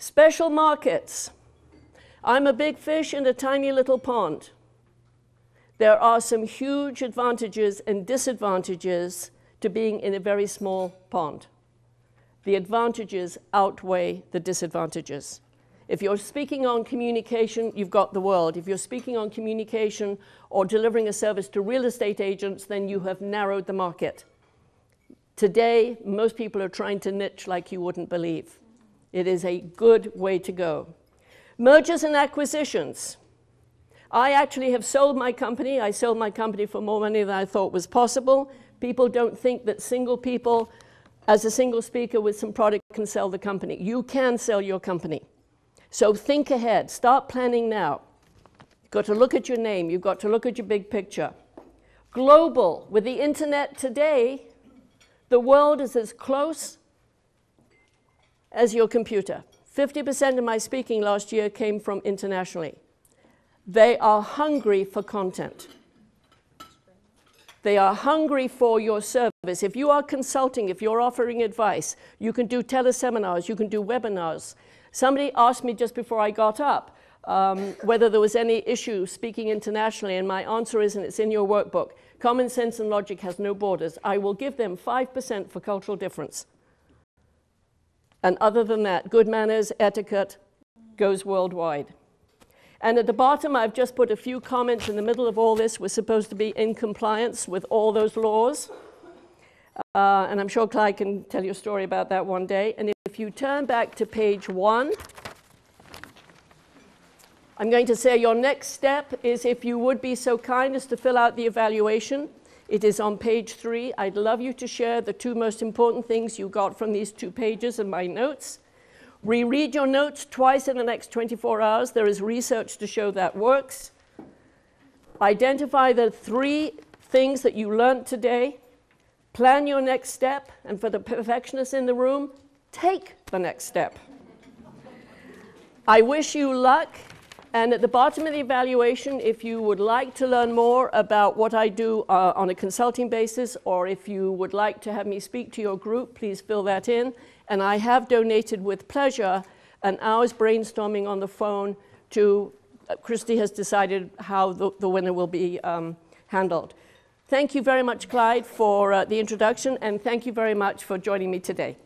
Special markets. I'm a big fish in a tiny little pond. There are some huge advantages and disadvantages to being in a very small pond. The advantages outweigh the disadvantages. If you're speaking on communication, you've got the world. If you're speaking on communication or delivering a service to real estate agents, then you have narrowed the market. Today, most people are trying to niche like you wouldn't believe. It is a good way to go. Mergers and acquisitions. I actually have sold my company. I sold my company for more money than I thought was possible. People don't think that single people, as a single speaker with some product, can sell the company. You can sell your company. So think ahead. Start planning now. You've got to look at your name. You've got to look at your big picture. Global. With the internet today, the world is as close as your computer. 50% of my speaking last year came from internationally. They are hungry for content. They are hungry for your service. If you are consulting, if you're offering advice, you can do teleseminars, you can do webinars. Somebody asked me just before I got up whether there was any issue speaking internationally, and my answer is, and it's in your workbook, common sense and logic has no borders. I will give them 5% for cultural difference. And other than that, good manners, etiquette goes worldwide. And at the bottom, I've just put a few comments in the middle of all this. We're supposed to be in compliance with all those laws. And I'm sure Clyde can tell you a story about that one day. And if you turn back to page 1, I'm going to say your next step is, if you would be so kind as to fill out the evaluation. It is on page 3. I'd love you to share the 2 most important things you got from these 2 pages of my notes. Reread your notes twice in the next 24 hours. There is research to show that works. Identify the 3 things that you learned today. Plan your next step. And for the perfectionists in the room, take the next step. I wish you luck. And at the bottom of the evaluation, if you would like to learn more about what I do on a consulting basis, or if you would like to have me speak to your group, please fill that in. And I have donated with pleasure an hour's brainstorming on the phone to, Christy has decided how the winner will be handled. Thank you very much, Clyde, for the introduction, and thank you very much for joining me today.